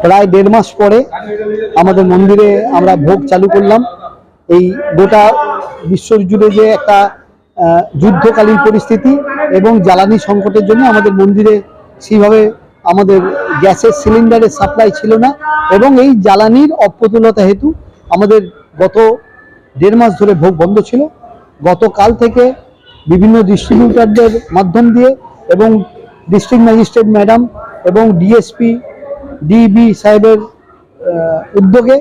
প্রায় 1.5 মাস পরে আমাদের মন্দিরে আমরা ভোগ চালু করলাম। এই গোটা বিশ্ব জুড়ে যে একটা যুদ্ধকালীন পরিস্থিতি এবং জ্বালানি সংকটের জন্য আমাদের মন্দিরে সেইভাবে আমাদের গ্যাসের সিলিন্ডারের সাপ্লাই ছিল না, এবং এই জ্বালানির অপ্রতুলতা হেতু আমাদের গত 1.5 মাস ধরে ভোগ বন্ধ ছিল। গতকাল থেকে বিভিন্ন ডিস্ট্রিবিউটারদের মাধ্যম দিয়ে এবং ডিস্ট্রিক্ট ম্যাজিস্ট্রেট ম্যাডাম এবং ডিএসপি ডিবি সাহেবের উদ্যোগে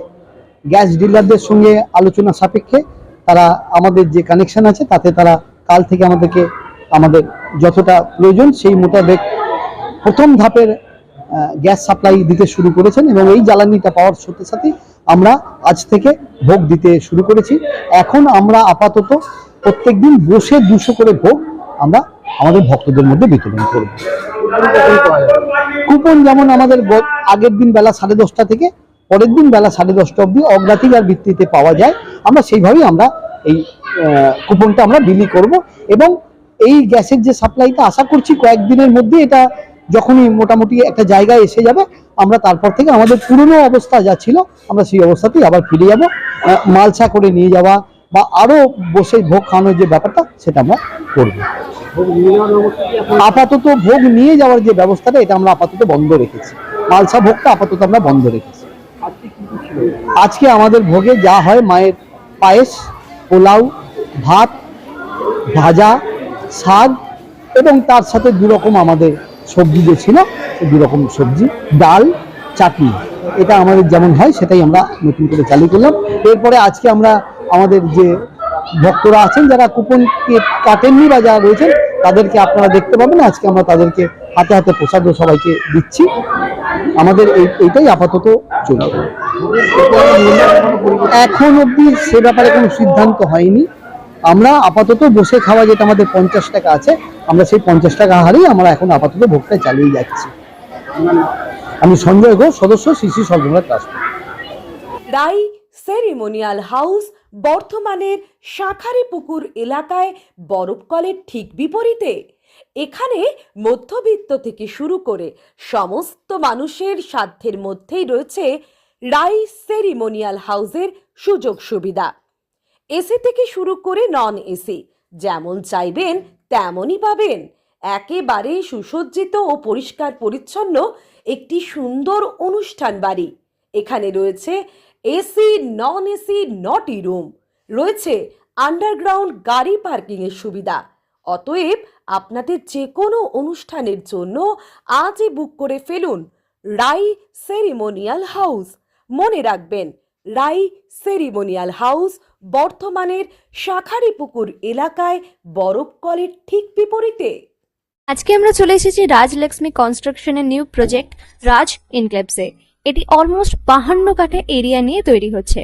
গ্যাস ডিলারদের সঙ্গে আলোচনা সাপেক্ষে তারা আমাদের যে কানেকশন আছে তাতে তারা কাল থেকে আমাদের যতটা প্রয়োজন সেই মোতাবেক প্রথম ধাপের গ্যাস সাপ্লাই দিতে শুরু করেছেন, এবং এই জ্বালানিটা পাওয়ার সাথে সাথে আমরা আজ থেকে ভোগ দিতে শুরু করেছি। এখন আমরা আপাতত প্রত্যেকদিন বসে 200 করে ভোগ আমরা আমাদের ভক্তদের মধ্যে বিতরণ করব। কুপন যেমন আমাদের আগের দিন বেলা 10:30 থেকে পরের দিন বেলা 10:30 অবধি অগ্রাধিকার ভিত্তিতে পাওয়া যায়, আমরা সেইভাবেই আমরা এই কুপনটা আমরা বিলি করব। এবং এই গ্যাসের যে সাপ্লাইটা আশা করছি কয়েকদিনের মধ্যে এটা যখনই মোটামুটি একটা জায়গায় এসে যাবে, আমরা তারপর থেকে আমাদের পুরনো অবস্থা যা ছিল আমরা সেই অবস্থাতেই আবার ফিরে যাব। মালসা করে নিয়ে যাওয়া বা আরো বসে ভোগ খাওয়ানোর যে ব্যাপারটা সেটা আমরা করব। আপাতত ভোগ নিয়ে যাওয়ার যে ব্যবস্থাটা এটা আমরা আপাতত বন্ধ রেখেছি। মালসা ভোগটা আপাতত আমরা বন্ধ রেখেছি। আজকে আমাদের ভোগে যা হয় মায়ের পায়েস, পোলাও, ভাত, ভাজা, শাক এবং তার সাথে 2 রকম আমাদের সবজি যে ছিল, 2 রকম সবজি, ডাল, চাটনি, এটা আমাদের যেমন হয় সেটাই আমরা নতুন করে চালু করলাম। এরপরে আজকে আমরা আমাদের যে ভক্তরা আছেন যারা কুপন কাটেননি বা যারা রয়েছেন তাদেরকে আপনারা দেখতে পাবেন, আজকে আমরা তাদেরকে হাতে হাতে প্রসাদও সবাইকে দিচ্ছি। আমাদের এইটাই আপাতত চলবে। এখন অবধি সে ব্যাপারে কোনো সিদ্ধান্ত হয়নি। আমরা আপাতত বসে খাওয়া যেটা আমাদের 50 টাকা আছে, আমরা সেই 50 টাকা হারেই আমরা এখন আপাতত ভোগটা চালিয়ে যাচ্ছি। আমি সঞ্জয় ঘোষ, সদস্য শ্রী সর্বমঙ্গলা ট্রাস্ট। রাই সেরিমোনিয়াল হাউস বর্ধমানের শাঁখারীপুকুর এলাকায় বরফকলের ঠিক বিপরীতে। এখানে মধ্যবিত্ত থেকে শুরু করে সমস্ত মানুষের সাধ্যের মধ্যেই রয়েছে রাই সেরিমোনিয়াল হাউসের সুযোগ সুবিধা। এসি থেকে শুরু করে নন এসি যেমন চাইবেন তেমনই পাবেন। একেবারে সুসজ্জিত ও পরিষ্কার পরিচ্ছন্ন একটি সুন্দর অনুষ্ঠান বাড়ি। এখানে রয়েছে এসি, নন এসি, নটি রুম, রয়েছে আন্ডারগ্রাউন্ড গাড়ি পার্কিং এর সুবিধা। অতএব আপনাদের যে কোনো অনুষ্ঠানের জন্য আজই বুক করে ফেলুন রাই সেরিমোনিয়াল হাউস। মনে রাখবেন, রাই সেরিমোনিয়াল হাউস বর্ধমানের শাঁখারীপুকুর এলাকায় বরফকলের ঠিক বিপরীতে। আজকে আমরা চলে এসেছি রাজলক্ষ্মী কনস্ট্রাকশনের নিউ প্রজেক্ট রাজ ইনক্লেভসে। এটি অলমোস্ট 52 কাঠা এরিয়া নিয়ে তৈরি হচ্ছে।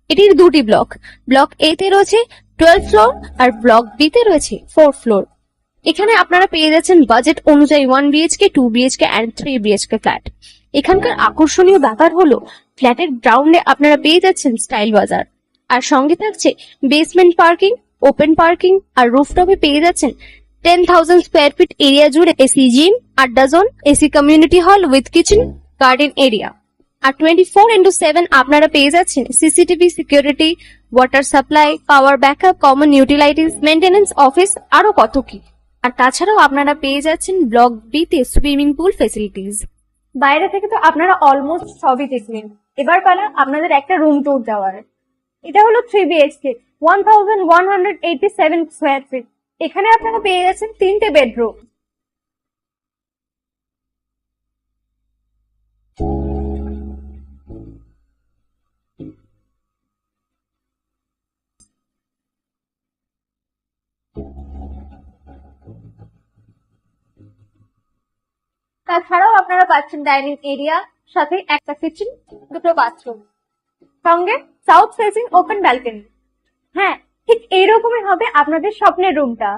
এটির 2টি ব্লক, ব্লক এ তে রয়েছে 12 ফ্লোর আর ব্লক বি তে রয়েছে 4 ফ্লোর। এখানে আপনারা পেয়ে যাচ্ছেন বাজেট অনুযায়ী 1 BHK, 2 BHK and 3 BHK flat. এখানকার আকর্ষণীয় ব্যাপার হলো ফ্ল্যাটের গ্রাউন্ডে আপনারা পেয়ে যাচ্ছেন স্টাইল বাজার, আর সঙ্গে থাকছে বেসমেন্ট পার্কিং, ওপেন পার্কিং, আর রুফটপে পেয়ে যাচ্ছেন 10,000 স্কোয়ার ফিট এরিয়া জুড়ে এসি জিম, আড্ডা zone, AC community hall with kitchen, garden area. আর 24/7 আপনারা পেয়ে যাচ্ছেন CCTV security, water supply, power backup, common utilities, maintenance office, আরো কত কি। আর তাছাড়াও আপনারা পেয়ে যাচ্ছেন ব্লক বি তে সুইমিং পুল ফেসিলিটিস। বাইরে থেকে তো আপনারা অলমোস্ট সবই দেখলেন, এবার পালা আপনাদের একটা রুম ট্যুর দেওয়ার। এটা হলো 3 BHK, 1187 স্কোয়ার ফিট। এখানে আপনারা পেয়ে যাচ্ছেন 3টে বেডরুম। তাছাড়াও আপনারা পাচ্ছেন ডাইনিং এরিয়া, সাথে একটা কিচেন, 2টো বাথরুম, সঙ্গে সাউথ ফেসিং ওপেন ব্যালকনি। হ্যাঁ, ঠিক এইরকমই হবে আপনাদের স্বপ্নের রুমটা।